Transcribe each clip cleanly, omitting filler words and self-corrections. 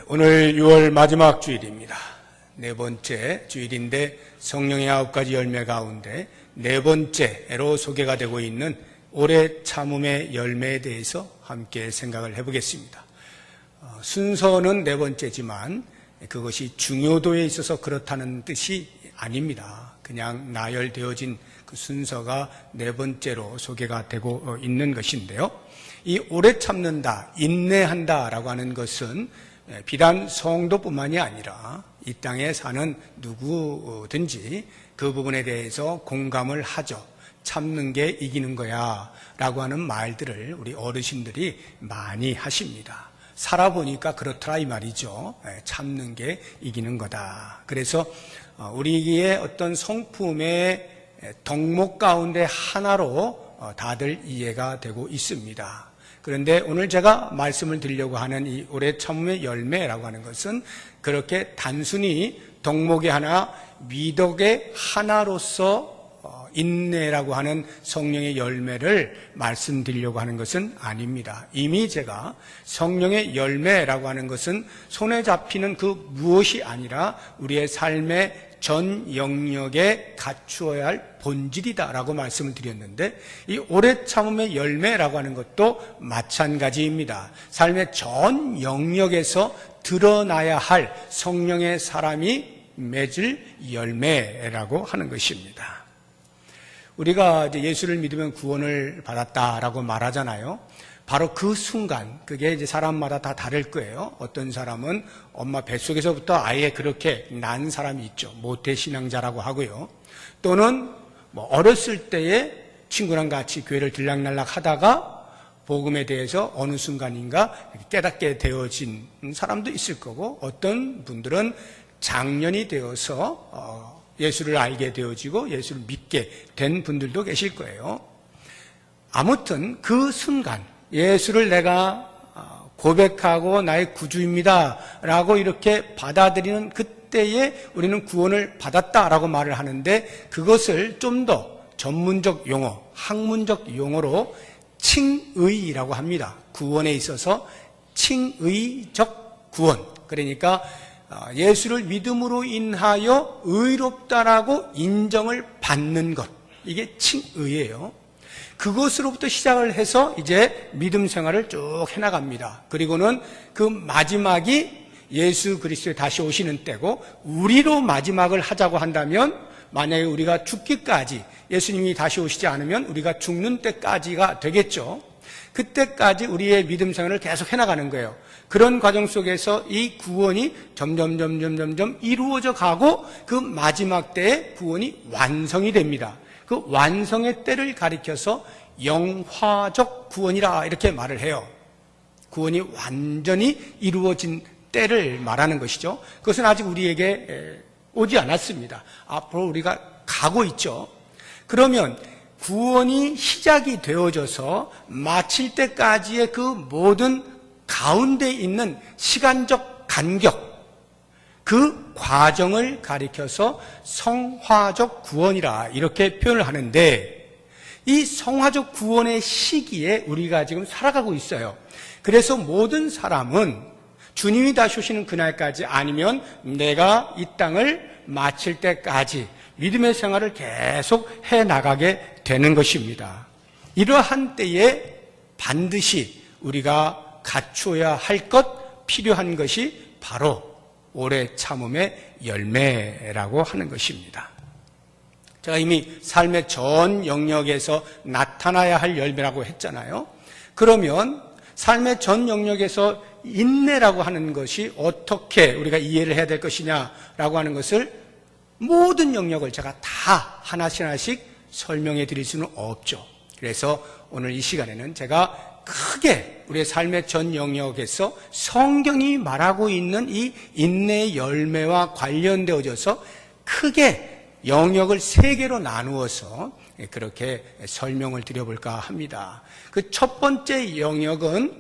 오늘 6월 마지막 주일입니다. 네 번째 주일인데 성령의 9가지 열매 가운데 네 번째로 소개가 되고 있는 오래 참음의 열매에 대해서 함께 생각을 해보겠습니다. 순서는 네 번째지만 그것이 중요도에 있어서 그렇다는 뜻이 아닙니다. 그냥 나열되어진 그 순서가 네 번째로 소개가 되고 있는 것인데요. 이 오래 참는다, 인내한다라고 하는 것은 비단 성도뿐만이 아니라 이 땅에 사는 누구든지 그 부분에 대해서 공감을 하죠. 참는 게 이기는 거야 라고 하는 말들을 우리 어르신들이 많이 하십니다. 살아보니까 그렇더라 이 말이죠. 참는 게 이기는 거다. 그래서 우리의 어떤 성품의 덕목 가운데 하나로 다들 이해가 되고 있습니다. 그런데 오늘 제가 말씀을 드리려고 하는 이 오래 참음의 열매라고 하는 것은 그렇게 단순히 덕목의 하나, 미덕의 하나로서 인내라고 하는 성령의 열매를 말씀드리려고 하는 것은 아닙니다. 이미 제가 성령의 열매라고 하는 것은 손에 잡히는 그 무엇이 아니라 우리의 삶의 전 영역에 갖추어야 할 본질이다라고 말씀을 드렸는데 이 오래 참음의 열매라고 하는 것도 마찬가지입니다. 삶의 전 영역에서 드러나야 할 성령의 사람이 맺을 열매라고 하는 것입니다. 우리가 이제 예수를 믿으면 구원을 받았다라고 말하잖아요. 바로 그 순간, 그게 이제 사람마다 다 다를 거예요. 어떤 사람은 엄마 뱃속에서부터 아예 그렇게 난 사람이 있죠. 모태신앙자라고 하고요. 또는 뭐 어렸을 때에 친구랑 같이 교회를 들락날락 하다가 복음에 대해서 어느 순간인가 깨닫게 되어진 사람도 있을 거고, 어떤 분들은 장년이 되어서 예수를 알게 되어지고 예수를 믿게 된 분들도 계실 거예요. 아무튼 그 순간 예수를 내가 고백하고 나의 구주입니다 라고 이렇게 받아들이는 그때에 우리는 구원을 받았다라고 말을 하는데, 그것을 좀 더 전문적 용어, 학문적 용어로 칭의라고 합니다. 구원에 있어서 칭의적 구원, 그러니까 예수를 믿음으로 인하여 의롭다라고 인정을 받는 것, 이게 칭의예요. 그것으로부터 시작을 해서 이제 믿음 생활을 쭉 해나갑니다. 그리고는 그 마지막이 예수 그리스도의 다시 오시는 때고, 우리로 마지막을 하자고 한다면 만약에 우리가 죽기까지, 예수님이 다시 오시지 않으면 우리가 죽는 때까지가 되겠죠. 그때까지 우리의 믿음 생활을 계속 해나가는 거예요. 그런 과정 속에서 이 구원이 점점 이루어져 가고 그 마지막 때에 구원이 완성이 됩니다. 그 완성의 때를 가리켜서 영화적 구원이라 이렇게 말을 해요. 구원이 완전히 이루어진 때를 말하는 것이죠. 그것은 아직 우리에게 오지 않았습니다. 앞으로 우리가 가고 있죠. 그러면 구원이 시작이 되어져서 마칠 때까지의 그 모든 가운데 있는 시간적 간격, 그 과정을 가리켜서 성화적 구원이라 이렇게 표현을 하는데, 이 성화적 구원의 시기에 우리가 지금 살아가고 있어요. 그래서 모든 사람은 주님이 다시 오시는 그날까지, 아니면 내가 이 땅을 마칠 때까지 믿음의 생활을 계속 해나가게 되는 것입니다. 이러한 때에 반드시 우리가 갖추어야 할 것, 필요한 것이 바로 오래 참음의 열매라고 하는 것입니다. 제가 이미 삶의 전 영역에서 나타나야 할 열매라고 했잖아요. 그러면 삶의 전 영역에서 인내라고 하는 것이 어떻게 우리가 이해를 해야 될 것이냐라고 하는 것을, 모든 영역을 제가 다 하나씩 설명해 드릴 수는 없죠. 그래서 오늘 이 시간에는 제가 크게 우리의 삶의 전 영역에서 성경이 말하고 있는 이 인내의 열매와 관련되어져서 크게 영역을 3개로 나누어서 그렇게 설명을 드려볼까 합니다. 그 첫 번째 영역은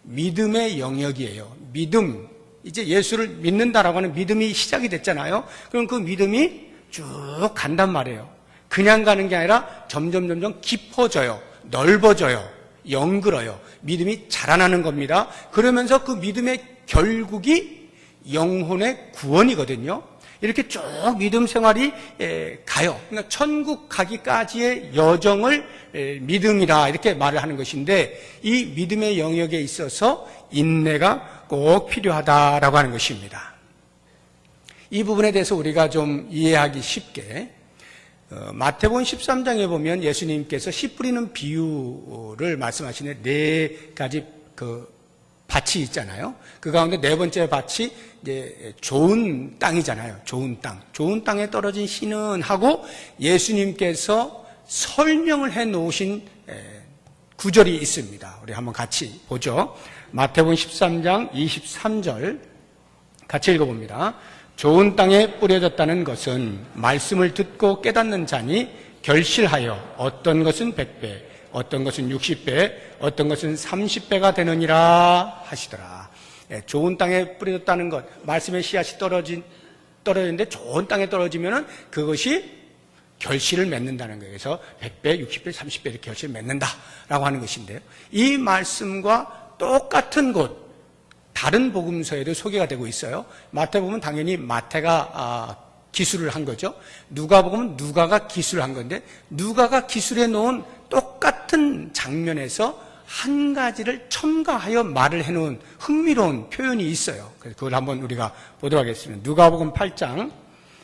믿음의 영역이에요. 믿음, 이제 예수를 믿는다라고 하는 믿음이 시작이 됐잖아요. 그럼 그 믿음이 쭉 간단 말이에요. 그냥 가는 게 아니라 점점 깊어져요. 넓어져요. 영글어요. 믿음이 자라나는 겁니다. 그러면서 그 믿음의 결국이 영혼의 구원이거든요. 이렇게 쭉 믿음 생활이 가요. 그러니까 천국 가기까지의 여정을 믿음이라 이렇게 말을 하는 것인데, 이 믿음의 영역에 있어서 인내가 꼭 필요하다라고 하는 것입니다. 이 부분에 대해서 우리가 좀 이해하기 쉽게 마태복음 13장에 보면 예수님께서 씨 뿌리는 비유를 말씀하시는 네 가지 밭이 있잖아요. 그 가운데 네 번째 밭이 이제 좋은 땅이잖아요. 좋은 땅. 좋은 땅에 떨어진 씨는 하고 예수님께서 설명을 해 놓으신 구절이 있습니다. 우리 한번 같이 보죠. 마태복음 13장 23절 같이 읽어봅니다. 좋은 땅에 뿌려졌다는 것은 말씀을 듣고 깨닫는 자니 결실하여 어떤 것은 100배, 어떤 것은 60배, 어떤 것은 30배가 되느니라 하시더라. 좋은 땅에 뿌려졌다는 것, 말씀의 씨앗이 떨어지는데 좋은 땅에 떨어지면은 그것이 결실을 맺는다는 거예요. 그래서 100배, 60배, 30배 이렇게 결실을 맺는다라고 하는 것인데요. 이 말씀과 똑같은 곳, 다른 복음서에도 소개가 되고 있어요. 마태복음은 당연히 마태가 기술을 한 거죠. 누가복음은 누가가 기술을 한 건데, 누가가 기술해 놓은 똑같은 장면에서 한 가지를 첨가하여 말을 해놓은 흥미로운 표현이 있어요. 그래서 그걸 한번 우리가 보도록 하겠습니다. 누가복음 8장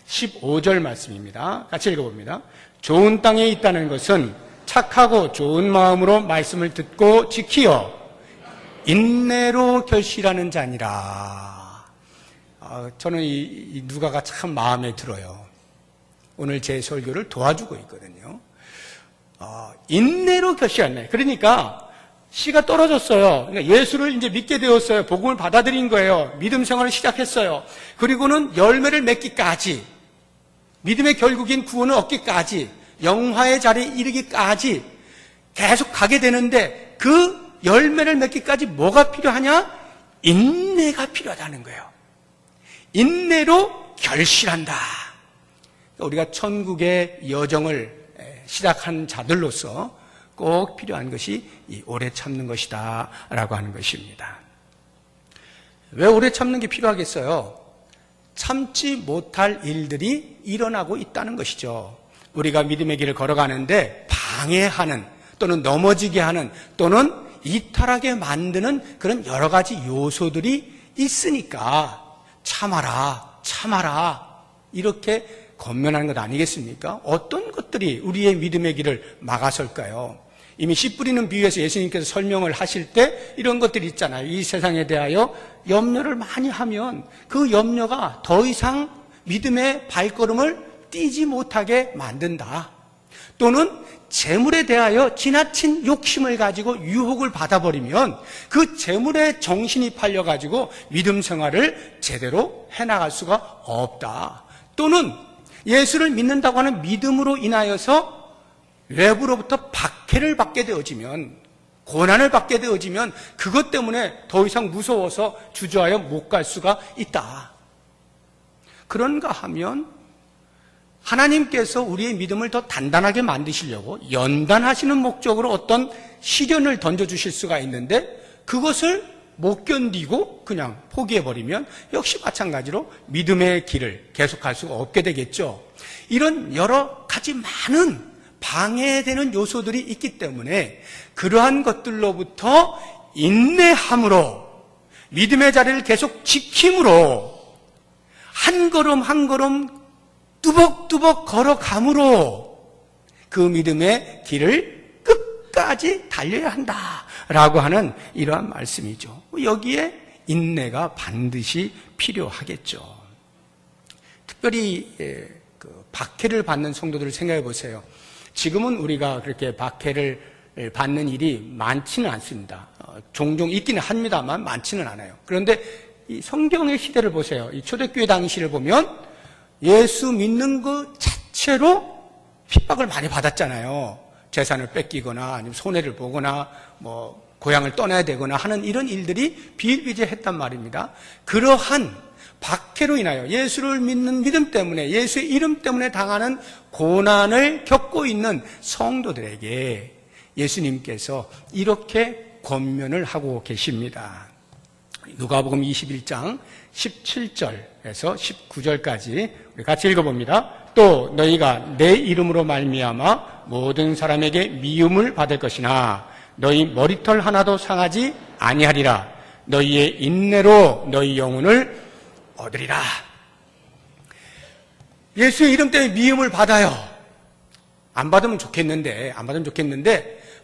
15절 말씀입니다. 같이 읽어봅니다. 좋은 땅에 있다는 것은 착하고 좋은 마음으로 말씀을 듣고 지키어 인내로 결실하는 자니라. 저는 이 누가가 참 마음에 들어요. 오늘 제 설교를 도와주고 있거든요. 인내로 결실하네. 그러니까 씨가 떨어졌어요. 그러니까 예수를 이제 믿게 되었어요. 복음을 받아들인 거예요. 믿음 생활을 시작했어요. 그리고는 열매를 맺기까지, 믿음의 결국인 구원을 얻기까지, 영화의 자리에 이르기까지 계속 가게 되는데, 그 열매를 맺기까지 뭐가 필요하냐? 인내가 필요하다는 거예요. 인내로 결실한다. 우리가 천국의 여정을 시작한 자들로서 꼭 필요한 것이 이 오래 참는 것이다 라고 하는 것입니다. 왜 오래 참는 게 필요하겠어요? 참지 못할 일들이 일어나고 있다는 것이죠. 우리가 믿음의 길을 걸어가는데 방해하는, 또는 넘어지게 하는, 또는 이탈하게 만드는 그런 여러 가지 요소들이 있으니까 참아라 이렇게 권면하는 것 아니겠습니까? 어떤 것들이 우리의 믿음의 길을 막아설까요? 이미 씨 뿌리는 비유에서 예수님께서 설명을 하실 때 이런 것들이 있잖아요. 이 세상에 대하여 염려를 많이 하면 그 염려가 더 이상 믿음의 발걸음을 띄지 못하게 만든다. 또는 재물에 대하여 지나친 욕심을 가지고 유혹을 받아버리면 그 재물에 정신이 팔려가지고 믿음 생활을 제대로 해나갈 수가 없다. 또는 예수를 믿는다고 하는 믿음으로 인하여서 외부로부터 박해를 받게 되어지면, 고난을 받게 되어지면 그것 때문에 더 이상 무서워서 주저하여 못 갈 수가 있다. 그런가 하면 하나님께서 우리의 믿음을 더 단단하게 만드시려고 연단하시는 목적으로 어떤 시련을 던져주실 수가 있는데, 그것을 못 견디고 그냥 포기해버리면 역시 마찬가지로 믿음의 길을 계속할 수가 없게 되겠죠. 이런 여러 가지 많은 방해되는 요소들이 있기 때문에 그러한 것들로부터 인내함으로, 믿음의 자리를 계속 지킴으로, 한 걸음 한 걸음 뚜벅뚜벅 걸어감으로 그 믿음의 길을 끝까지 달려야 한다라고 하는 이러한 말씀이죠. 여기에 인내가 반드시 필요하겠죠. 특별히 박해를 받는 성도들을 생각해 보세요. 지금은 우리가 그렇게 박해를 받는 일이 많지는 않습니다. 종종 있기는 합니다만 많지는 않아요. 그런데 이 성경의 시대를 보세요. 이 초대교회 당시를 보면 예수 믿는 것 자체로 핍박을 많이 받았잖아요. 재산을 뺏기거나 아니면 손해를 보거나 뭐 고향을 떠나야 되거나 하는 이런 일들이 비일비재했단 말입니다. 그러한 박해로 인하여 예수를 믿는 믿음 때문에, 예수의 이름 때문에 당하는 고난을 겪고 있는 성도들에게 예수님께서 이렇게 권면을 하고 계십니다. 누가복음 21장 17절에서 19절까지 우리 같이 읽어봅니다. 또 너희가 내 이름으로 말미암아 모든 사람에게 미움을 받을 것이나 너희 머리털 하나도 상하지 아니하리라. 너희의 인내로 너희 영혼을 얻으리라. 예수의 이름 때문에 미움을 받아요. 안 받으면 좋겠는데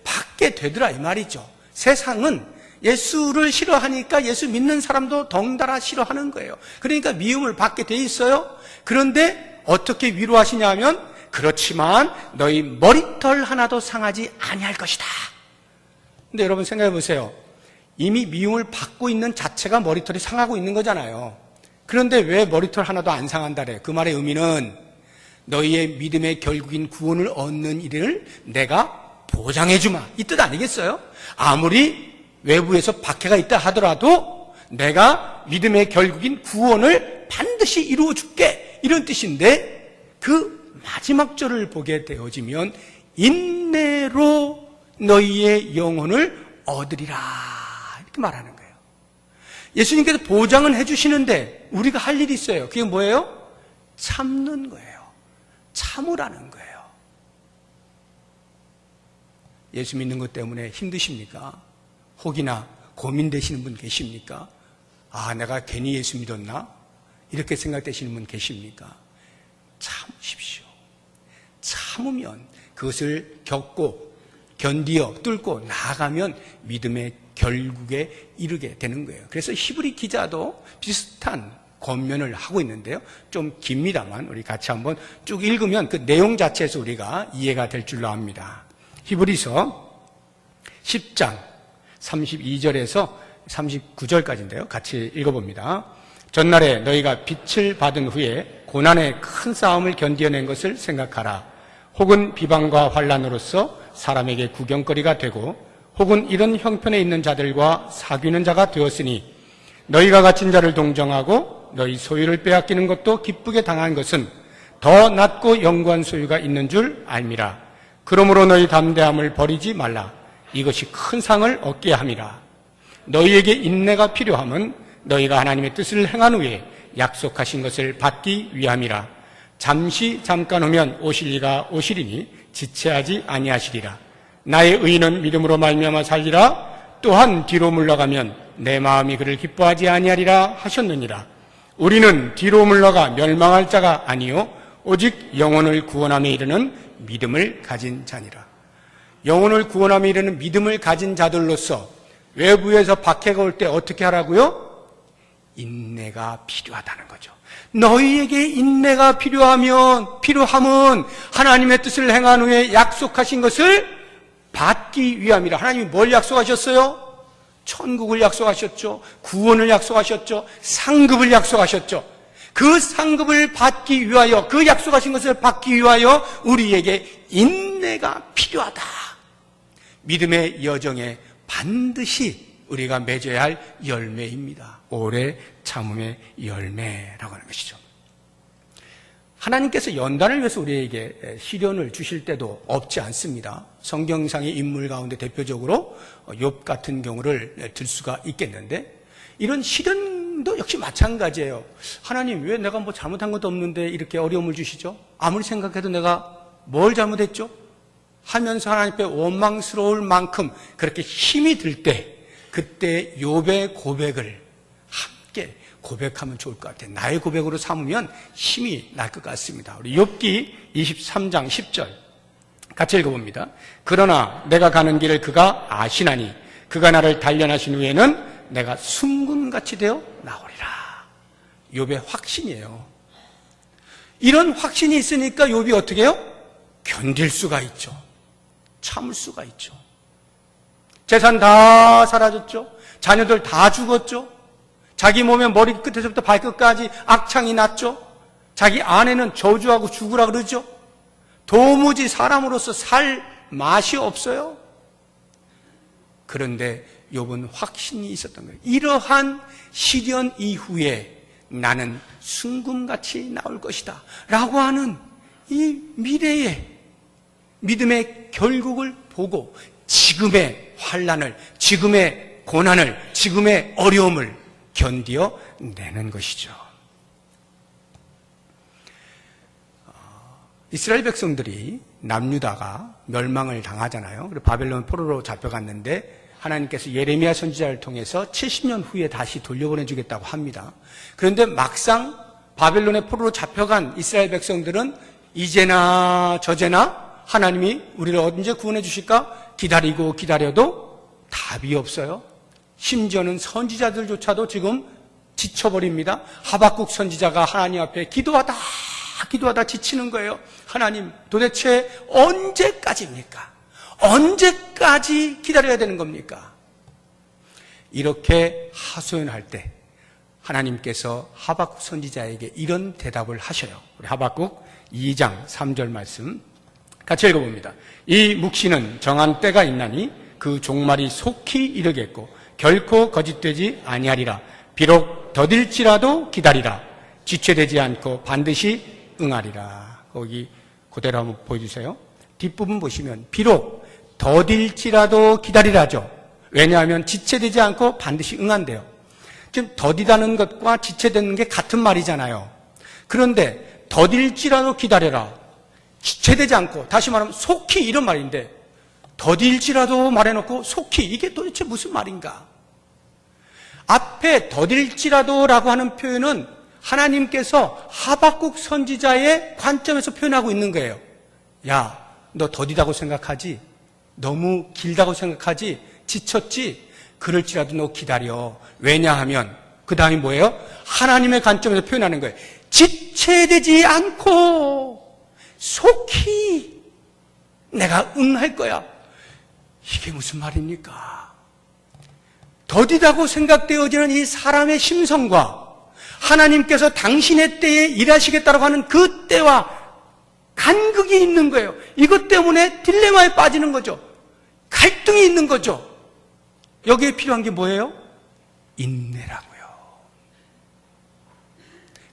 받게 되더라 이 말이죠. 세상은 예수를 싫어하니까 예수 믿는 사람도 덩달아 싫어하는 거예요. 그러니까 미움을 받게 돼 있어요. 그런데 어떻게 위로하시냐면 그렇지만 너희 머리털 하나도 상하지 아니할 것이다. 근데 여러분 생각해 보세요. 이미 미움을 받고 있는 자체가 머리털이 상하고 있는 거잖아요. 그런데 왜 머리털 하나도 안 상한다래? 그 말의 의미는 너희의 믿음의 결국인 구원을 얻는 일을 내가 보장해 주마, 이 뜻 아니겠어요? 아무리 외부에서 박해가 있다 하더라도 내가 믿음의 결국인 구원을 반드시 이루어 줄게, 이런 뜻인데 그 마지막 절을 보게 되어지면 인내로 너희의 영혼을 얻으리라 이렇게 말하는 거예요. 예수님께서 보장은 해주시는데 우리가 할 일이 있어요. 그게 뭐예요? 참는 거예요. 참으라는 거예요. 예수 믿는 것 때문에 힘드십니까? 혹이나 고민되시는 분 계십니까? 아, 내가 괜히 예수 믿었나? 이렇게 생각되시는 분 계십니까? 참으십시오. 참으면 그것을 겪고 견디어 뚫고 나아가면 믿음의 결국에 이르게 되는 거예요. 그래서 히브리 기자도 비슷한 권면을 하고 있는데요. 좀 깁니다만 우리 같이 한번 쭉 읽으면 그 내용 자체에서 우리가 이해가 될 줄로 압니다. 히브리서 10장 32절에서 39절까지인데요. 같이 읽어봅니다. 전날에 너희가 빛을 받은 후에 고난의 큰 싸움을 견디어낸 것을 생각하라. 혹은 비방과 환난으로서 사람에게 구경거리가 되고 혹은 이런 형편에 있는 자들과 사귀는 자가 되었으니 너희가 갇힌 자를 동정하고 너희 소유를 빼앗기는 것도 기쁘게 당한 것은 더 낫고 영구한 소유가 있는 줄 알미라. 그러므로 너희 담대함을 버리지 말라. 이것이 큰 상을 얻게 함이라. 너희에게 인내가 필요함은 너희가 하나님의 뜻을 행한 후에 약속하신 것을 받기 위함이라. 잠깐 후면 오실 이가 오시리니 지체하지 아니하시리라. 나의 의인은 믿음으로 말미암아 살리라. 또한 뒤로 물러가면 내 마음이 그를 기뻐하지 아니하리라 하셨느니라. 우리는 뒤로 물러가 멸망할 자가 아니요 오직 영혼을 구원함에 이르는 믿음을 가진 자니라. 영혼을 구원함에 이르는 믿음을 가진 자들로서 외부에서 박해가 올 때 어떻게 하라고요? 인내가 필요하다는 거죠. 너희에게 인내가 필요함은 하나님의 뜻을 행한 후에 약속하신 것을 받기 위함이라. 하나님이 뭘 약속하셨어요? 천국을 약속하셨죠. 구원을 약속하셨죠. 상급을 약속하셨죠. 그 상급을 받기 위하여, 그 약속하신 것을 받기 위하여 우리에게 인내가 필요하다. 믿음의 여정에 반드시 우리가 맺어야 할 열매입니다. 오래 참음의 열매라고 하는 것이죠. 하나님께서 연단을 위해서 우리에게 시련을 주실 때도 없지 않습니다. 성경상의 인물 가운데 대표적으로 욥 같은 경우를 들 수가 있겠는데, 이런 시련도 역시 마찬가지예요. 하나님, 왜 내가 뭐 잘못한 것도 없는데 이렇게 어려움을 주시죠? 아무리 생각해도 내가 뭘 잘못했죠? 하면서 하나님께 원망스러울 만큼 그렇게 힘이 들 때, 그때 욥의 고백을 함께 고백하면 좋을 것 같아요. 나의 고백으로 삼으면 힘이 날 것 같습니다. 우리 욥기 23장 10절 같이 읽어봅니다. 그러나 내가 가는 길을 그가 아시나니 그가 나를 단련하신 후에는 내가 순금같이 되어 나오리라. 욥의 확신이에요. 이런 확신이 있으니까 욥이 어떻게 해요? 견딜 수가 있죠. 참을 수가 있죠. 재산 다 사라졌죠. 자녀들 다 죽었죠. 자기 몸에 머리끝에서부터 발끝까지 악창이 났죠. 자기 아내는 저주하고 죽으라 그러죠. 도무지 사람으로서 살 맛이 없어요. 그런데 욥은 확신이 있었던 거예요. 이러한 시련 이후에 나는 순금같이 나올 것이다 라고 하는 이 미래의 믿음의 결국을 보고 지금의 환난을, 지금의 고난을, 지금의 어려움을 견디어 내는 것이죠. 이스라엘 백성들이 남유다가 멸망을 당하잖아요. 그리고 바벨론 포로로 잡혀갔는데 하나님께서 예레미야 선지자를 통해서 70년 후에 다시 돌려보내주겠다고 합니다. 그런데 막상 바벨론의 포로로 잡혀간 이스라엘 백성들은 이제나 저제나 하나님이 우리를 언제 구원해 주실까 기다리고 기다려도 답이 없어요. 심지어는 선지자들조차도 지금 지쳐버립니다. 하박국 선지자가 하나님 앞에 기도하다 지치는 거예요. 하나님, 도대체 언제까지입니까? 언제까지 기다려야 되는 겁니까? 이렇게 하소연할 때 하나님께서 하박국 선지자에게 이런 대답을 하셔요. 우리 하박국 2장 3절 말씀 같이 읽어봅니다. 이 묵시는 정한 때가 있나니 그 종말이 속히 이르겠고 결코 거짓되지 아니하리라. 비록 더딜지라도 기다리라. 지체되지 않고 반드시 응하리라. 거기 그대로 한번 보여주세요. 뒷부분 보시면 비록 더딜지라도 기다리라죠. 왜냐하면 지체되지 않고 반드시 응한대요. 지금 더디다는 것과 지체되는 게 같은 말이잖아요. 그런데 더딜지라도 기다려라. 지체되지 않고, 다시 말하면 속히 이런 말인데 더딜지라도 말해놓고 속히, 이게 도대체 무슨 말인가? 앞에 더딜지라도라고 하는 표현은 하나님께서 하박국 선지자의 관점에서 표현하고 있는 거예요. 야, 너 더디다고 생각하지? 너무 길다고 생각하지? 지쳤지? 그럴지라도 너 기다려. 왜냐하면 그 다음이 뭐예요? 하나님의 관점에서 표현하는 거예요. 지체되지 않고 속히 내가 응할 거야. 이게 무슨 말입니까? 더디다고 생각되어지는 이 사람의 심성과 하나님께서 당신의 때에 일하시겠다고 하는 그 때와 간극이 있는 거예요. 이것 때문에 딜레마에 빠지는 거죠. 갈등이 있는 거죠. 여기에 필요한 게 뭐예요? 인내라고요.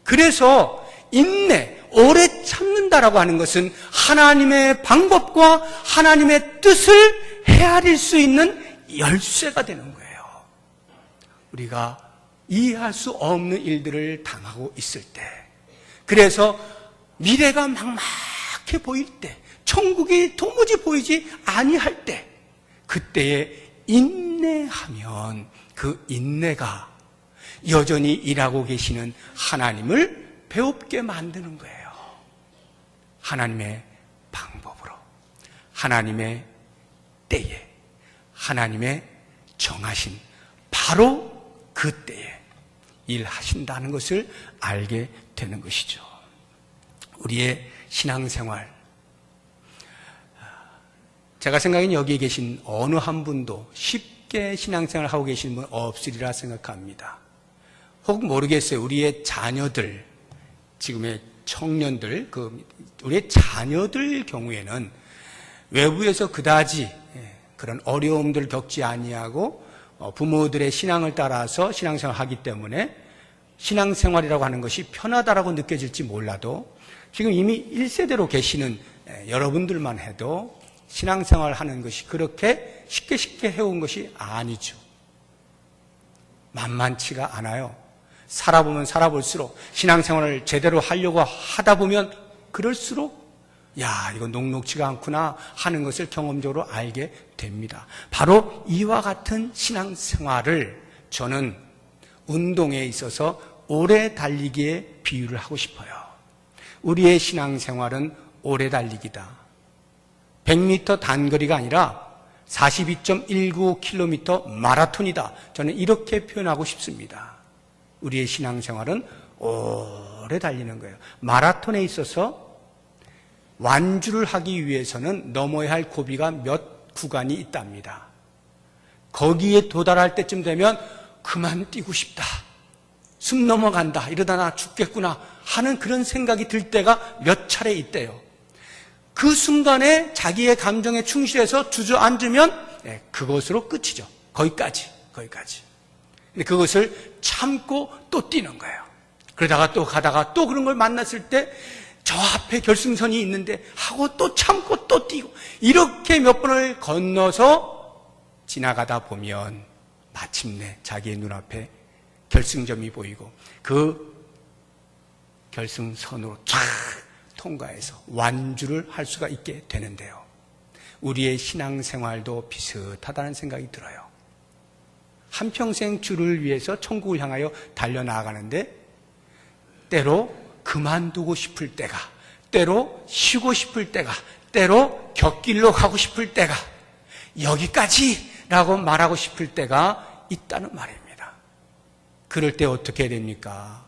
그래서 인내, 오래 참는다라고 하는 것은 하나님의 방법과 하나님의 뜻을 헤아릴 수 있는 열쇠가 되는 거예요. 우리가 이해할 수 없는 일들을 당하고 있을 때, 그래서 미래가 막막해 보일 때, 천국이 도무지 보이지 아니할 때, 그때에 인내하면 그 인내가 여전히 일하고 계시는 하나님을 배웁게 만드는 거예요. 하나님의 방법으로, 하나님의 때에, 하나님의 정하신 바로 그 때에 일하신다는 것을 알게 되는 것이죠. 우리의 신앙생활, 제가 생각엔 여기에 계신 어느 한 분도 쉽게 신앙생활을 하고 계신 분 없으리라 생각합니다. 혹 모르겠어요. 우리의 자녀들, 지금의 청년들, 우리의 자녀들 경우에는 외부에서 그다지 그런 어려움들을 겪지 아니하고 부모들의 신앙을 따라서 신앙생활을 하기 때문에 신앙생활이라고 하는 것이 편하다라고 느껴질지 몰라도 지금 이미 1세대로 계시는 여러분들만 해도 신앙생활을 하는 것이 그렇게 쉽게 해온 것이 아니죠. 만만치가 않아요. 살아보면 살아볼수록 신앙생활을 제대로 하려고 하다 보면 그럴수록 야, 이거 녹록지가 않구나 하는 것을 경험적으로 알게 됩니다. 바로 이와 같은 신앙생활을 저는 운동에 있어서 오래 달리기에 비유를 하고 싶어요. 우리의 신앙생활은 오래 달리기다. 100m 단거리가 아니라 42.195km 마라톤이다. 저는 이렇게 표현하고 싶습니다. 우리의 신앙생활은 오래 달리는 거예요. 마라톤에 있어서 완주를 하기 위해서는 넘어야 할 고비가 몇 구간이 있답니다. 거기에 도달할 때쯤 되면 그만 뛰고 싶다, 숨 넘어간다, 이러다 나 죽겠구나 하는 그런 생각이 들 때가 몇 차례 있대요. 그 순간에 자기의 감정에 충실해서 주저앉으면 그것으로 끝이죠. 거기까지. 근데 그것을 참고 또 뛰는 거예요. 그러다가 또 가다가 또 그런 걸 만났을 때 저 앞에 결승선이 있는데 하고 또 참고 또 뛰고, 이렇게 몇 번을 건너서 지나가다 보면 마침내 자기의 눈앞에 결승점이 보이고 그 결승선으로 쫙 통과해서 완주를 할 수가 있게 되는데요. 우리의 신앙생활도 비슷하다는 생각이 들어요. 한평생 주를 위해서 천국을 향하여 달려나가는데 때로 그만두고 싶을 때가, 때로 쉬고 싶을 때가, 때로 곁길로 가고 싶을 때가, 여기까지라고 말하고 싶을 때가 있다는 말입니다. 그럴 때 어떻게 해야 됩니까?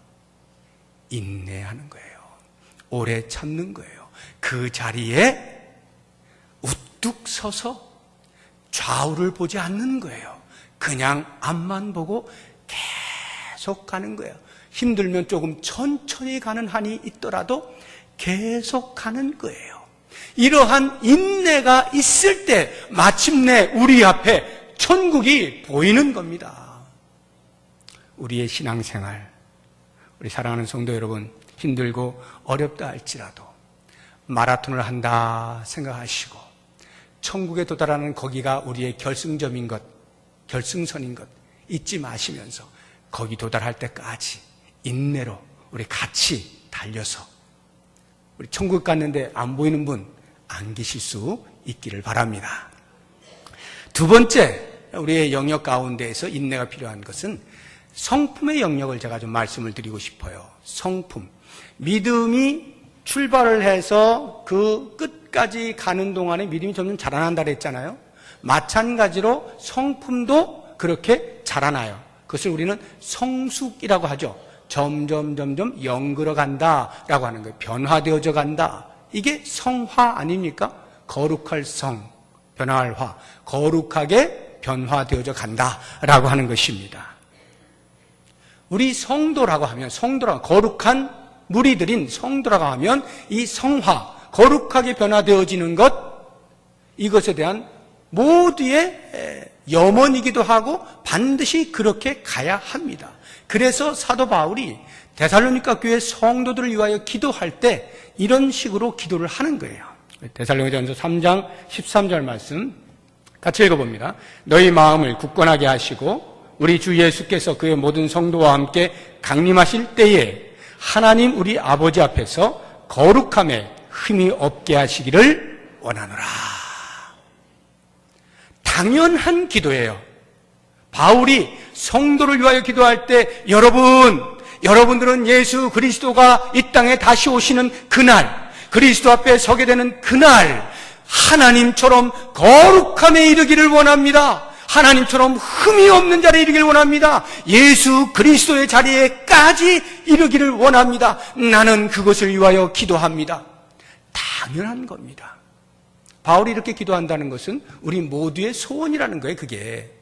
인내하는 거예요. 오래 참는 거예요. 그 자리에 우뚝 서서 좌우를 보지 않는 거예요. 그냥 앞만 보고 계속 가는 거예요. 힘들면 조금 천천히 가는 한이 있더라도 계속 가는 거예요. 이러한 인내가 있을 때 마침내 우리 앞에 천국이 보이는 겁니다. 우리의 신앙생활, 우리 사랑하는 성도 여러분, 힘들고 어렵다 할지라도 마라톤을 한다 생각하시고 천국에 도달하는 거기가 우리의 결승점인 것, 결승선인 것 잊지 마시면서 거기 도달할 때까지 인내로 우리 같이 달려서 우리 천국 갔는데 안 보이는 분 안 계실 수 있기를 바랍니다. 두 번째, 우리의 영역 가운데에서 인내가 필요한 것은 성품의 영역을 제가 좀 말씀을 드리고 싶어요. 성품. 믿음이 출발을 해서 그 끝까지 가는 동안에 믿음이 점점 자라난다 그랬잖아요. 마찬가지로 성품도 그렇게 자라나요. 그것을 우리는 성숙이라고 하죠. 점점 영글어 간다라고 하는 거예요. 변화되어져 간다. 이게 성화 아닙니까? 거룩할 성, 변화할 화, 거룩하게 변화되어져 간다라고 하는 것입니다. 우리 성도라고 하면, 거룩한 무리들인 성도라고 하면 이 성화, 거룩하게 변화되어지는 것, 이것에 대한 모두의 염원이기도 하고 반드시 그렇게 가야 합니다. 그래서 사도 바울이 데살로니가 교회 성도들을 위하여 기도할 때 이런 식으로 기도를 하는 거예요. 데살로니가전서 3장 13절 말씀 같이 읽어봅니다. 너희 마음을 굳건하게 하시고 우리 주 예수께서 그의 모든 성도와 함께 강림하실 때에 하나님 우리 아버지 앞에서 거룩함에 흠이 없게 하시기를 원하노라. 당연한 기도예요. 바울이 성도를 위하여 기도할 때 여러분들은 예수 그리스도가 이 땅에 다시 오시는 그날, 그리스도 앞에 서게 되는 그날 하나님처럼 거룩함에 이르기를 원합니다. 하나님처럼 흠이 없는 자리에 이르기를 원합니다. 예수 그리스도의 자리에까지 이르기를 원합니다. 나는 그것을 위하여 기도합니다. 당연한 겁니다. 바울이 이렇게 기도한다는 것은 우리 모두의 소원이라는 거예요. 그게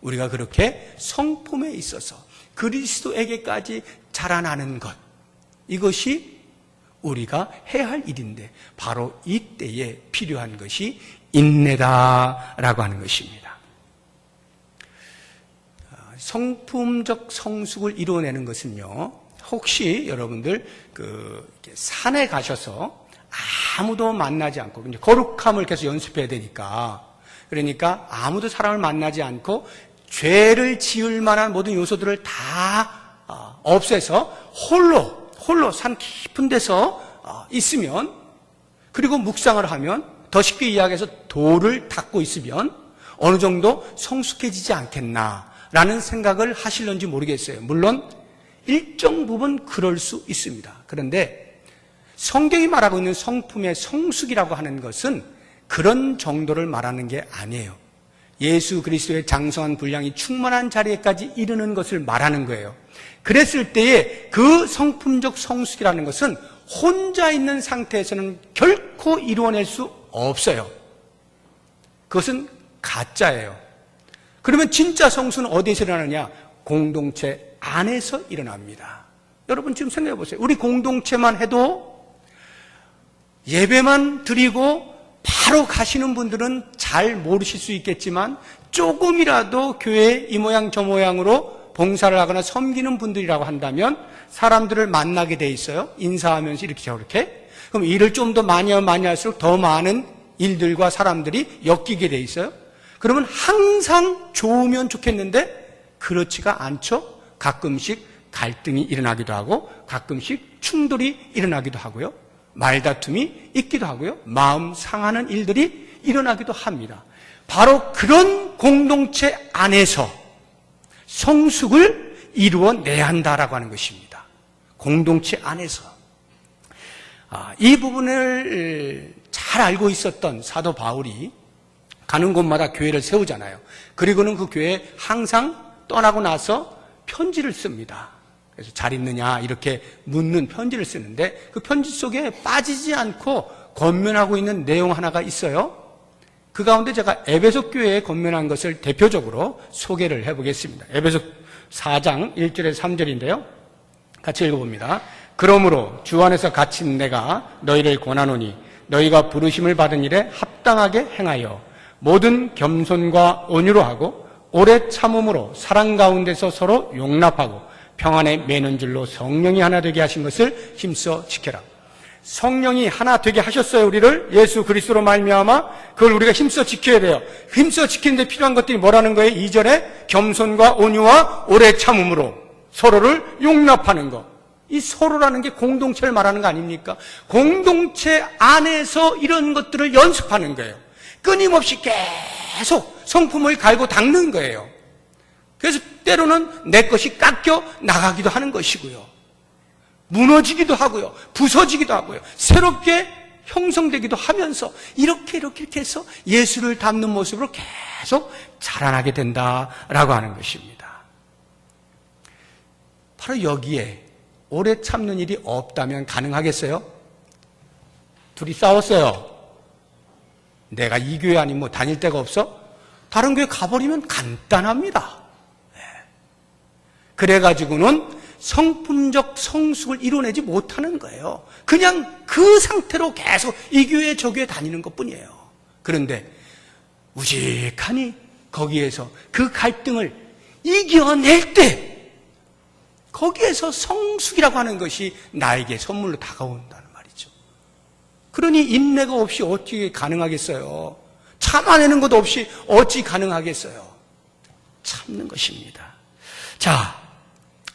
우리가 그렇게 성품에 있어서 그리스도에게까지 자라나는 것, 이것이 우리가 해야 할 일인데 바로 이때에 필요한 것이 인내다라고 하는 것입니다. 성품적 성숙을 이루어내는 것은요, 혹시 여러분들 산에 가셔서 아무도 만나지 않고 이제 거룩함을 계속 연습해야 되니까, 그러니까 아무도 사람을 만나지 않고 죄를 지을 만한 모든 요소들을 다 없애서 홀로 산 깊은 데서 있으면, 그리고 묵상을 하면, 더 쉽게 이야기해서 돌을 닦고 있으면 어느 정도 성숙해지지 않겠나라는 생각을 하실런지 모르겠어요. 물론 일정 부분 그럴 수 있습니다. 그런데 성경이 말하고 있는 성품의 성숙이라고 하는 것은 그런 정도를 말하는 게 아니에요. 예수 그리스도의 장성한 분량이 충만한 자리에까지 이르는 것을 말하는 거예요. 그랬을 때에 그 성품적 성숙이라는 것은 혼자 있는 상태에서는 결코 이루어낼 수 없어요. 그것은 가짜예요. 그러면 진짜 성수는 어디에서 일어나느냐? 공동체 안에서 일어납니다. 여러분 지금 생각해 보세요. 우리 공동체만 해도 예배만 드리고 바로 가시는 분들은 잘 모르실 수 있겠지만 조금이라도 교회 이 모양 저 모양으로 봉사를 하거나 섬기는 분들이라고 한다면 사람들을 만나게 돼 있어요. 인사하면서 이렇게 저렇게. 그럼 일을 좀 더 많이 하면 많이 할수록 더 많은 일들과 사람들이 엮이게 돼 있어요. 그러면 항상 좋으면 좋겠는데 그렇지가 않죠. 가끔씩 갈등이 일어나기도 하고 가끔씩 충돌이 일어나기도 하고요. 말다툼이 있기도 하고요. 마음 상하는 일들이 일어나기도 합니다. 바로 그런 공동체 안에서 성숙을 이루어내야 한다라고 하는 것입니다. 공동체 안에서. 이 부분을 잘 알고 있었던 사도 바울이 가는 곳마다 교회를 세우잖아요. 그리고는 그 교회에 항상 떠나고 나서 편지를 씁니다. 그래서 잘 있느냐 이렇게 묻는 편지를 쓰는데 그 편지 속에 빠지지 않고 권면하고 있는 내용 하나가 있어요. 그 가운데 제가 에베소 교회에 권면한 것을 대표적으로 소개를 해보겠습니다. 에베소 4장 1절에서 3절인데요. 같이 읽어봅니다. 그러므로 주 안에서 갇힌 내가 너희를 권하노니 너희가 부르심을 받은 일에 합당하게 행하여 모든 겸손과 온유로 하고 오래 참음으로 사랑 가운데서 서로 용납하고 평안에 매는 줄로 성령이 하나 되게 하신 것을 힘써 지켜라. 성령이 하나 되게 하셨어요. 우리를 예수 그리스도로 말미암아 그걸 우리가 힘써 지켜야 돼요. 힘써 지키는데 필요한 것들이 뭐라는 거예요? 2절에 겸손과 온유와 오래 참음으로 서로를 용납하는 것. 이 서로라는 게 공동체를 말하는 거 아닙니까? 공동체 안에서 이런 것들을 연습하는 거예요. 끊임없이 계속 성품을 갈고 닦는 거예요. 그래서 때로는 내 것이 깎여 나가기도 하는 것이고요. 무너지기도 하고요. 부서지기도 하고요. 새롭게 형성되기도 하면서 이렇게 해서 예수를 닮는 모습으로 계속 자라나게 된다라고 하는 것입니다. 바로 여기에 오래 참는 일이 없다면 가능하겠어요? 둘이 싸웠어요. 내가 이 교회 아니면 뭐 다닐 데가 없어? 다른 교회 가버리면 간단합니다. 그래가지고는 성품적 성숙을 이뤄내지 못하는 거예요. 그냥 그 상태로 계속 이 교회 저 교회 다니는 것뿐이에요. 그런데 우직하니 거기에서 그 갈등을 이겨낼 때 거기에서 성숙이라고 하는 것이 나에게 선물로 다가온다는 말이죠. 그러니 인내가 없이 어찌 가능하겠어요? 참아내는 것도 없이 어찌 가능하겠어요? 참는 것입니다. 자,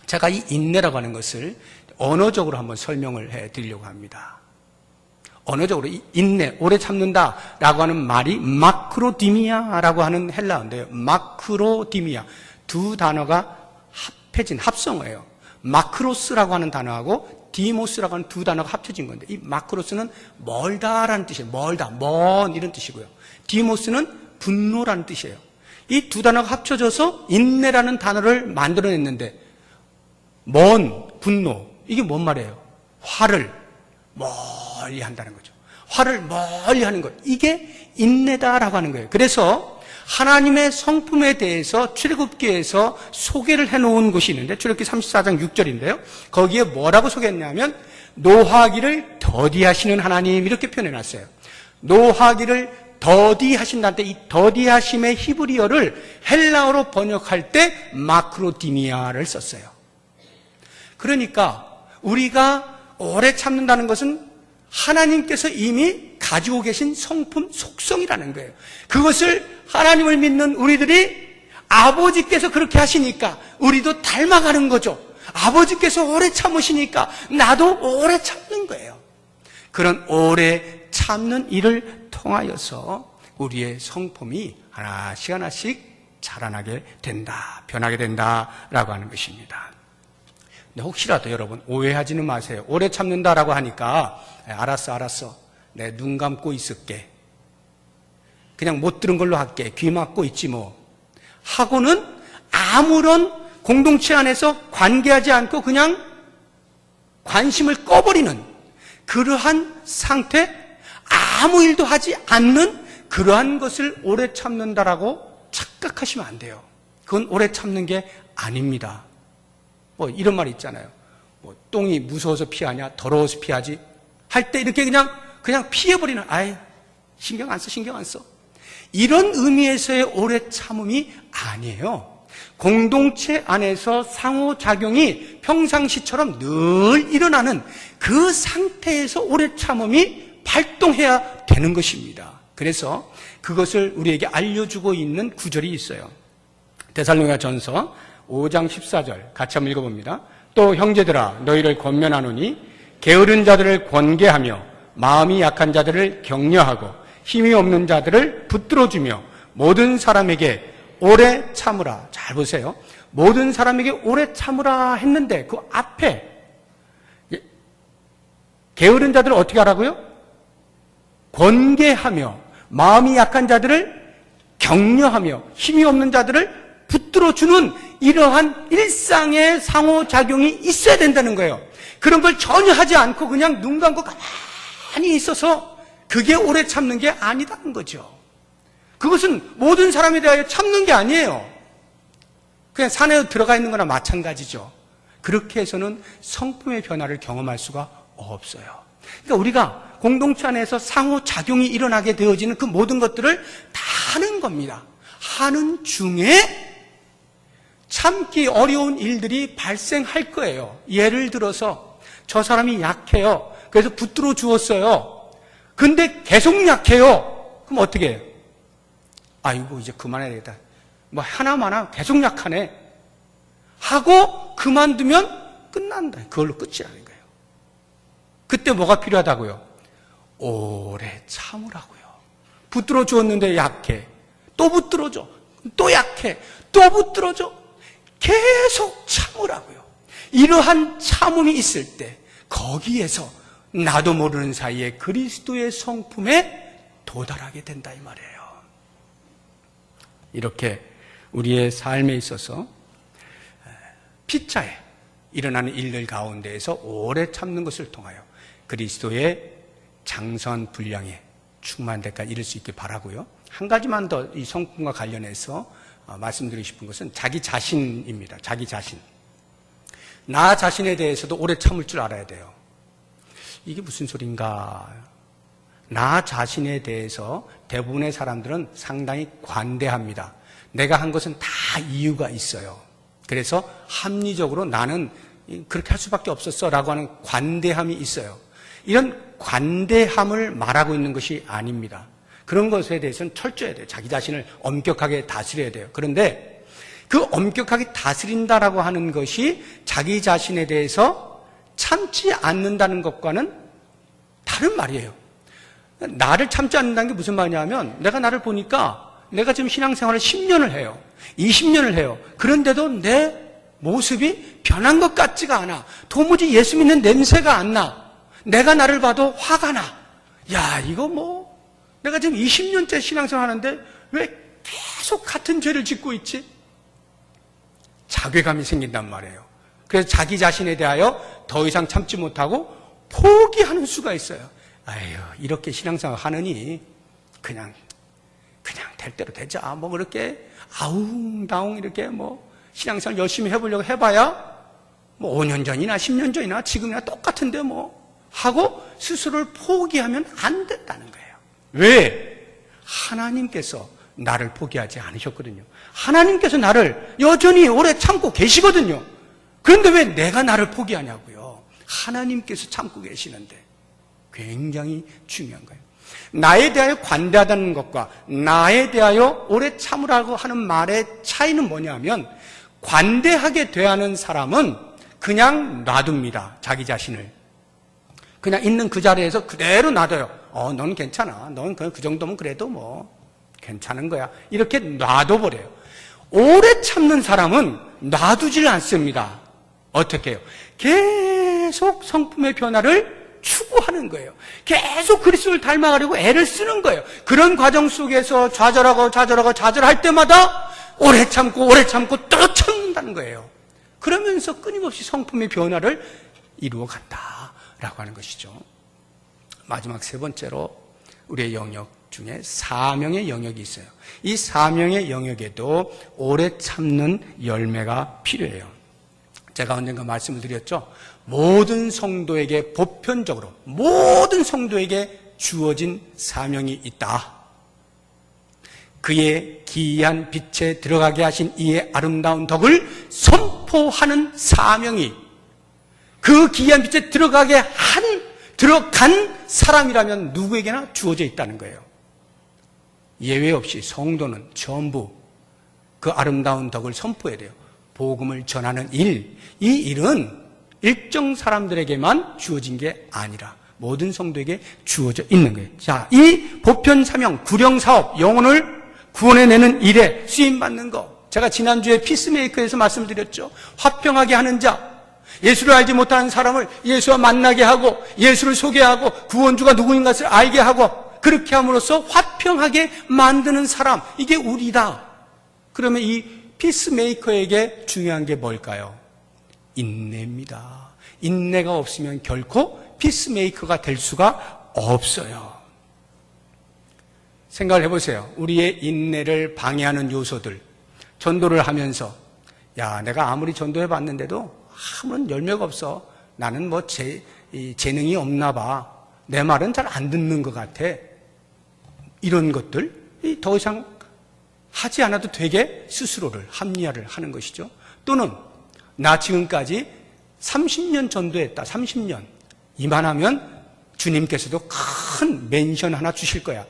제가 이 인내라고 하는 것을 언어적으로 한번 설명을 해드리려고 합니다. 언어적으로 이 인내, 오래 참는다라고 하는 말이 마크로디미아라고 하는 헬라어인데요. 마크로디미아. 두 단어가 합해진 합성어예요. 마크로스라고 하는 단어하고 디모스라고 하는 두 단어가 합쳐진 건데 이 마크로스는 멀다라는 뜻이에요. 멀다, 먼 이런 뜻이고요. 디모스는 분노라는 뜻이에요. 이 두 단어가 합쳐져서 인내라는 단어를 만들어냈는데 먼, 분노, 이게 뭔 말이에요? 화를 멀리 한다는 거죠. 화를 멀리 하는 것, 이게 인내다라고 하는 거예요. 그래서 하나님의 성품에 대해서 출애굽기에서 소개를 해놓은 것이 있는데 출애굽기 34장 6절인데요. 거기에 뭐라고 소개했냐면 노하기를 더디하시는 하나님 이렇게 표현해놨어요. 노하기를 더디하신다는데 이 더디하심의 히브리어를 헬라어로 번역할 때 마크로디미아를 썼어요. 그러니까 우리가 오래 참는다는 것은 하나님께서 이미 가지고 계신 성품, 속성이라는 거예요. 그것을 하나님을 믿는 우리들이 아버지께서 그렇게 하시니까 우리도 닮아가는 거죠. 아버지께서 오래 참으시니까 나도 오래 참는 거예요. 그런 오래 참는 일을 통하여서 우리의 성품이 하나씩 하나씩 자라나게 된다, 변하게 된다라고 하는 것입니다. 근데 혹시라도 여러분 오해하지는 마세요. 오래 참는다라고 하니까 알았어. 내 눈 감고 있을게. 그냥 못 들은 걸로 할게. 귀 막고 있지 뭐. 하고는 아무런 공동체 안에서 관계하지 않고 그냥 관심을 꺼버리는 그러한 상태, 아무 일도 하지 않는 그러한 것을 오래 참는다라고 착각하시면 안 돼요. 그건 오래 참는 게 아닙니다. 뭐 이런 말이 있잖아요. 뭐 똥이 무서워서 피하냐, 더러워서 피하지 할 때 이렇게 그냥 피해버리는, 아이 신경 안 써. 이런 의미에서의 오래 참음이 아니에요. 공동체 안에서 상호작용이 평상시처럼 늘 일어나는 그 상태에서 오래 참음이 발동해야 되는 것입니다. 그래서 그것을 우리에게 알려주고 있는 구절이 있어요. 데살로니가 전서 5장 14절 같이 한번 읽어봅니다. 또 형제들아 너희를 권면하노니 게으른 자들을 권계하며 마음이 약한 자들을 격려하고 힘이 없는 자들을 붙들어주며 모든 사람에게 오래 참으라. 잘 보세요. 모든 사람에게 오래 참으라 했는데 그 앞에 게으른 자들을 어떻게 하라고요? 권계하며 마음이 약한 자들을 격려하며 힘이 없는 자들을 붙들어주는 이러한 일상의 상호작용이 있어야 된다는 거예요. 그런 걸 전혀 하지 않고 그냥 눈 감고 가만히 있어서 그게 오래 참는 게 아니다는 거죠. 그것은 모든 사람에 대하여 참는 게 아니에요. 그냥 산에 들어가 있는 거나 마찬가지죠. 그렇게 해서는 성품의 변화를 경험할 수가 없어요. 그러니까 우리가 공동체 안에서 상호작용이 일어나게 되어지는 그 모든 것들을 다 하는 겁니다. 하는 중에 참기 어려운 일들이 발생할 거예요. 예를 들어서 저 사람이 약해요. 그래서 붙들어 주었어요. 근데 계속 약해요. 그럼 어떻게 해요? 아이고 이제 그만해야 되겠다. 뭐 하나마나 계속 약하네 하고 그만두면 끝난다. 그걸로 끝이라는 거예요. 그때 뭐가 필요하다고요? 오래 참으라고요. 붙들어 주었는데 약해. 또 붙들어 줘. 또 약해. 또 붙들어 줘. 계속 참으라고요. 이러한 참음이 있을 때 거기에서 나도 모르는 사이에 그리스도의 성품에 도달하게 된다 이 말이에요. 이렇게 우리의 삶에 있어서 피자에 일어나는 일들 가운데에서 오래 참는 것을 통하여 그리스도의 장선 분량에 충만한 데까지 이를 수 있길 바라고요. 한 가지만 더 이 성품과 관련해서 말씀드리고 싶은 것은 자기 자신입니다. 자기 자신. 나 자신에 대해서도 오래 참을 줄 알아야 돼요. 이게 무슨 소린가? 나 자신에 대해서 대부분의 사람들은 상당히 관대합니다. 내가 한 것은 다 이유가 있어요. 그래서 합리적으로 나는 그렇게 할 수밖에 없었어 라고 하는 관대함이 있어요. 이런 관대함을 말하고 있는 것이 아닙니다. 그런 것에 대해서는 철저해야 돼요. 자기 자신을 엄격하게 다스려야 돼요. 그런데 그 엄격하게 다스린다라고 하는 것이 자기 자신에 대해서 참지 않는다는 것과는 다른 말이에요. 나를 참지 않는다는 게 무슨 말이냐면 내가 나를 보니까 내가 지금 신앙생활을 10년을 해요. 20년을 해요. 그런데도 내 모습이 변한 것 같지가 않아. 도무지 예수 믿는 냄새가 안 나. 내가 나를 봐도 화가 나. 야, 이거 뭐 내가 지금 20년째 신앙생활 하는데 왜 계속 같은 죄를 짓고 있지? 자괴감이 생긴단 말이에요. 그래서 자기 자신에 대하여 더 이상 참지 못하고 포기하는 수가 있어요. 아유, 이렇게 신앙생활 하느니 그냥 될 대로 되자. 뭐 그렇게 아웅다웅 이렇게 뭐 신앙생활 열심히 해보려고 해봐야 뭐 5년 전이나 10년 전이나 지금이나 똑같은데 뭐 하고 스스로를 포기하면 안 된다는 거예요. 왜? 하나님께서 나를 포기하지 않으셨거든요. 하나님께서 나를 여전히 오래 참고 계시거든요. 그런데 왜 내가 나를 포기하냐고요. 하나님께서 참고 계시는데 굉장히 중요한 거예요. 나에 대하여 관대하다는 것과 나에 대하여 오래 참으라고 하는 말의 차이는 뭐냐면 관대하게 대하는 사람은 그냥 놔둡니다. 자기 자신을. 그냥 있는 그 자리에서 그대로 놔둬요. 넌 괜찮아. 넌 그 정도면 그래도 뭐 괜찮은 거야. 이렇게 놔둬버려요. 오래 참는 사람은 놔두질 않습니다. 어떻게 해요? 계속 성품의 변화를 추구하는 거예요. 계속 그리스도를 닮아가려고 애를 쓰는 거예요. 그런 과정 속에서 좌절할 때마다 오래 참고 또 참는다는 거예요. 그러면서 끊임없이 성품의 변화를 이루어 간다라고 하는 것이죠. 마지막 세 번째로 우리의 영역 중에 사명의 영역이 있어요. 이 사명의 영역에도 오래 참는 열매가 필요해요. 제가 언젠가 말씀을 드렸죠. 모든 성도에게 보편적으로 모든 성도에게 주어진 사명이 있다. 그의 기이한 빛에 들어가게 하신 이의 아름다운 덕을 선포하는 사명이 그 기이한 빛에 들어간 사람이라면 누구에게나 주어져 있다는 거예요. 예외 없이 성도는 전부 그 아름다운 덕을 선포해야 돼요. 복음을 전하는 일, 이 일은 일정 사람들에게만 주어진 게 아니라 모든 성도에게 주어져 있는 거예요. 자, 이 보편 사명, 구령 사업, 영혼을 구원해내는 일에 쓰임받는 것. 제가 지난주에 피스메이커에서 말씀드렸죠. 화평하게 하는 자, 예수를 알지 못하는 사람을 예수와 만나게 하고 예수를 소개하고 구원주가 누구인 것을 알게 하고 그렇게 함으로써 화평하게 만드는 사람, 이게 우리다. 그러면 이 피스메이커에게 중요한 게 뭘까요? 인내입니다. 인내가 없으면 결코 피스메이커가 될 수가 없어요. 생각을 해보세요. 우리의 인내를 방해하는 요소들, 전도를 하면서 야, 내가 아무리 전도해봤는데도 아무런 열매가 없어. 나는 뭐 재능이 없나 봐. 내 말은 잘 안 듣는 것 같아. 이런 것들 더 이상 하지 않아도 되게 스스로를 합리화를 하는 것이죠. 또는 나 지금까지 30년 전도했다. 30년. 이만하면 주님께서도 큰 멘션 하나 주실 거야.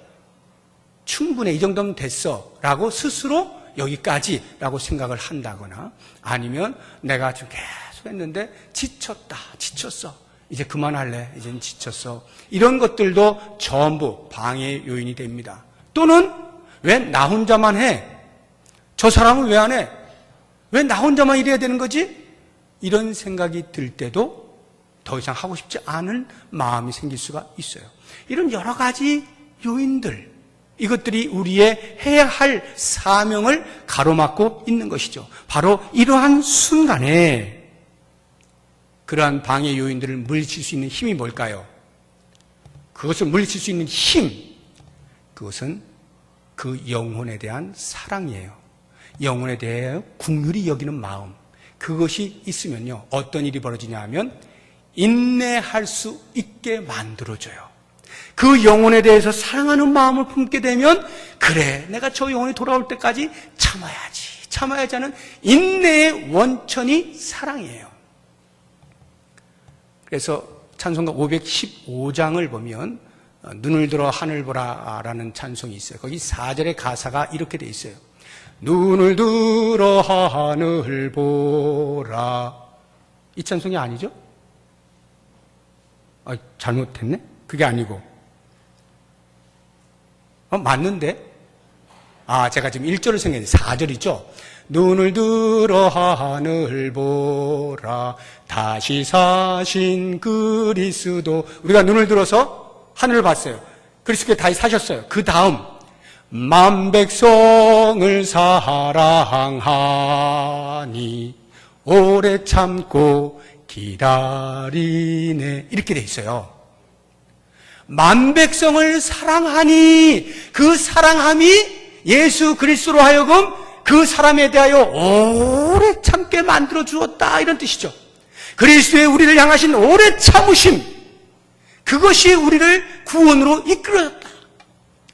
충분해. 이 정도면 됐어. 라고 스스로 여기까지라고 생각을 한다거나 아니면 내가 지금 계속 했는데 지쳤어. 이제 그만할래. 이젠 지쳤어. 이런 것들도 전부 방해 요인이 됩니다. 또는 왜 나 혼자만 해? 저 사람은 왜 안 해? 왜 나 혼자만 이래야 되는 거지? 이런 생각이 들 때도 더 이상 하고 싶지 않은 마음이 생길 수가 있어요. 이런 여러 가지 요인들, 이것들이 우리의 해야 할 사명을 가로막고 있는 것이죠. 바로 이러한 순간에 그러한 방해 요인들을 물리칠 수 있는 힘이 뭘까요? 그것을 물리칠 수 있는 힘, 그것은 그 영혼에 대한 사랑이에요. 영혼에 대해 긍휼히 여기는 마음, 그것이 있으면요 어떤 일이 벌어지냐 하면 인내할 수 있게 만들어줘요. 그 영혼에 대해서 사랑하는 마음을 품게 되면 그래, 내가 저 영혼이 돌아올 때까지 참아야지 하는 인내의 원천이 사랑이에요. 그래서 찬송가 515장을 보면 눈을 들어 하늘 보라라는 찬송이 있어요. 거기 4절의 가사가 이렇게 돼 있어요. 눈을 들어 하늘 보라. 이 찬송이 아니죠? 잘못했네? 그게 아니고. 맞는데? 제가 지금 1절을 생각했는데 4절이죠? 눈을 들어 하늘 보라 다시 사신 그리스도. 우리가 눈을 들어서 하늘을 봤어요. 그리스도께 다시 사셨어요. 그 다음 만백성을 사랑하니 오래 참고 기다리네. 이렇게 돼 있어요. 만백성을 사랑하니 그 사랑함이 예수 그리스도로 하여금 그 사람에 대하여 오래 참게 만들어 주었다, 이런 뜻이죠. 그리스도의 우리를 향하신 오래 참으심, 그것이 우리를 구원으로 이끌어줬다.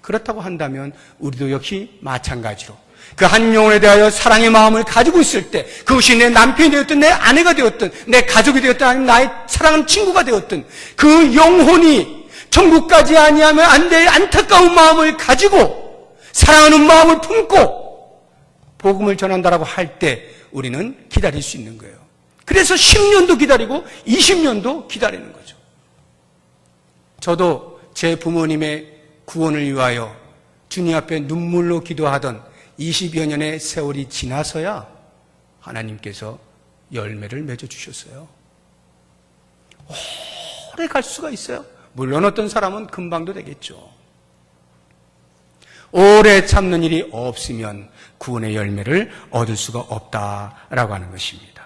그렇다고 한다면 우리도 역시 마찬가지로 그 한 영혼에 대하여 사랑의 마음을 가지고 있을 때, 그것이 내 남편이 되었든 내 아내가 되었든 내 가족이 되었든 아니면 나의 사랑하는 친구가 되었든 그 영혼이 천국까지 아니하면 안 될 안타까운 마음을 가지고 사랑하는 마음을 품고 복음을 전한다라고 할 때 우리는 기다릴 수 있는 거예요. 그래서 10년도 기다리고 20년도 기다리는 거죠. 저도 제 부모님의 구원을 위하여 주님 앞에 눈물로 기도하던 20여 년의 세월이 지나서야 하나님께서 열매를 맺어주셨어요. 오래 갈 수가 있어요. 물론 어떤 사람은 금방도 되겠죠. 오래 참는 일이 없으면 구원의 열매를 얻을 수가 없다라고 하는 것입니다.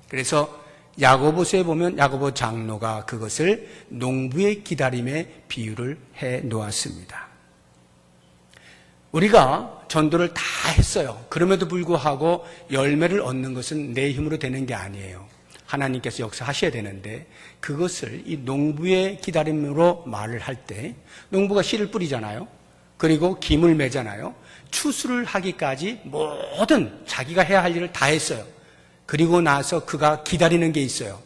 그래서 야고보서에 보면 야고보 장로가 그것을 농부의 기다림에 비유를 해 놓았습니다. 우리가 전도를 다 했어요. 그럼에도 불구하고 열매를 얻는 것은 내 힘으로 되는 게 아니에요. 하나님께서 역사하셔야 되는데 그것을 이 농부의 기다림으로 말을 할 때 농부가 씨를 뿌리잖아요. 그리고 김을 매잖아요. 추수를 하기까지 모든 자기가 해야 할 일을 다 했어요. 그리고 나서 그가 기다리는 게 있어요.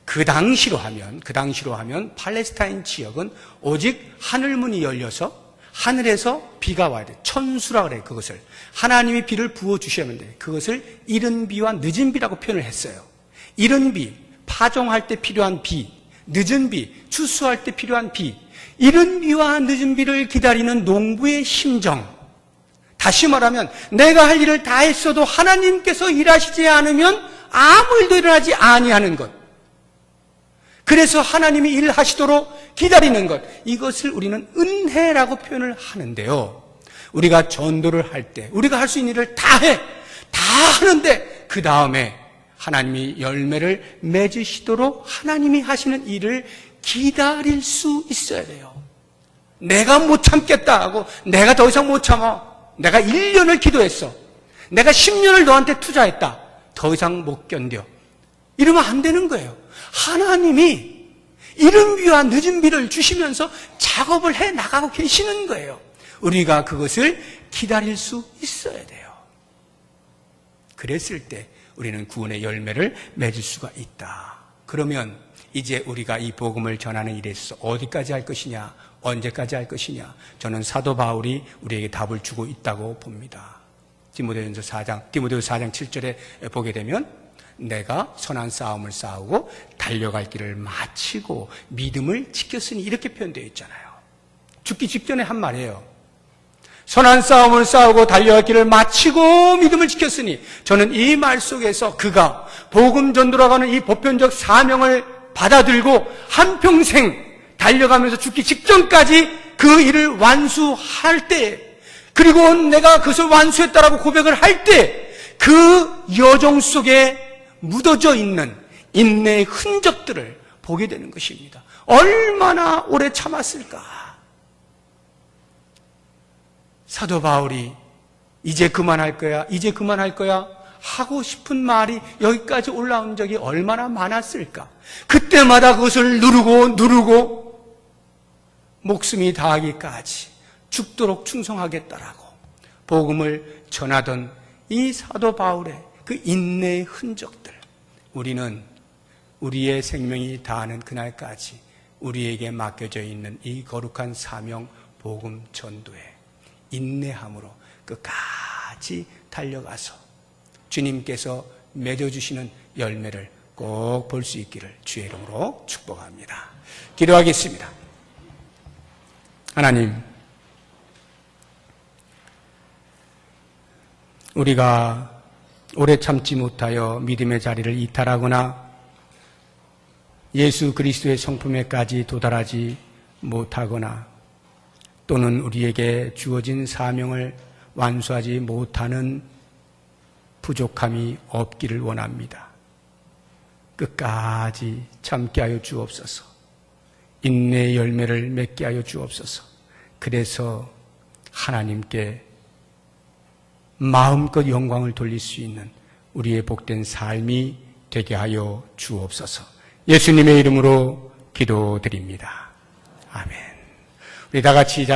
그 당시로 하면 팔레스타인 지역은 오직 하늘문이 열려서 하늘에서 비가 와야 돼. 천수라 그래, 그것을. 하나님이 비를 부어주셔야만 돼. 그것을 이른 비와 늦은 비라고 표현을 했어요. 이른 비, 파종할 때 필요한 비, 늦은 비, 추수할 때 필요한 비, 이른 비와 늦은 비를 기다리는 농부의 심정. 다시 말하면 내가 할 일을 다 했어도 하나님께서 일하시지 않으면 아무 일도 일어나지 아니하는 것. 그래서 하나님이 일하시도록 기다리는 것. 이것을 우리는 은혜라고 표현을 하는데요. 우리가 전도를 할 때 우리가 할 수 있는 일을 다 해. 다 하는데 그 다음에 하나님이 열매를 맺으시도록 하나님이 하시는 일을 기다릴 수 있어야 돼요. 내가 못 참겠다 하고 내가 더 이상 못 참아. 내가 1년을 기도했어. 내가 10년을 너한테 투자했다. 더 이상 못 견뎌. 이러면 안 되는 거예요. 하나님이 이른 비와 늦은 비를 주시면서 작업을 해 나가고 계시는 거예요. 우리가 그것을 기다릴 수 있어야 돼요. 그랬을 때 우리는 구원의 열매를 맺을 수가 있다. 그러면 이제 우리가 이 복음을 전하는 일에 있어서 어디까지 할 것이냐, 언제까지 할 것이냐, 저는 사도 바울이 우리에게 답을 주고 있다고 봅니다. 디모데후서 4장 7절에 보게 되면 내가 선한 싸움을 싸우고 달려갈 길을 마치고 믿음을 지켰으니 이렇게 표현되어 있잖아요. 죽기 직전에 한 말이에요. 선한 싸움을 싸우고 달려갈 길을 마치고 믿음을 지켰으니, 저는 이 말 속에서 그가 복음 전도라고 하는 이 보편적 사명을 받아들고 한평생 달려가면서 죽기 직전까지 그 일을 완수할 때, 그리고 내가 그것을 완수했다라고 고백을 할 때 그 여정 속에 묻어져 있는 인내의 흔적들을 보게 되는 것입니다. 얼마나 오래 참았을까? 사도 바울이 이제 그만할 거야, 이제 그만할 거야 하고 싶은 말이 여기까지 올라온 적이 얼마나 많았을까? 그때마다 그것을 누르고 목숨이 다하기까지 죽도록 충성하겠다라고 복음을 전하던 이 사도 바울의 그 인내의 흔적들, 우리는 우리의 생명이 다하는 그날까지 우리에게 맡겨져 있는 이 거룩한 사명 복음 전도에 인내함으로 끝까지 달려가서 주님께서 맺어주시는 열매를 꼭 볼 수 있기를 주의 이름으로 축복합니다. 기도하겠습니다. 하나님, 우리가 오래 참지 못하여 믿음의 자리를 이탈하거나 예수 그리스도의 성품에까지 도달하지 못하거나 또는 우리에게 주어진 사명을 완수하지 못하는 부족함이 없기를 원합니다. 끝까지 참게 하여 주옵소서. 인내의 열매를 맺게 하여 주옵소서. 그래서 하나님께 마음껏 영광을 돌릴 수 있는 우리의 복된 삶이 되게 하여 주옵소서. 예수님의 이름으로 기도드립니다. 아멘. 우리 다 같이 이 자리에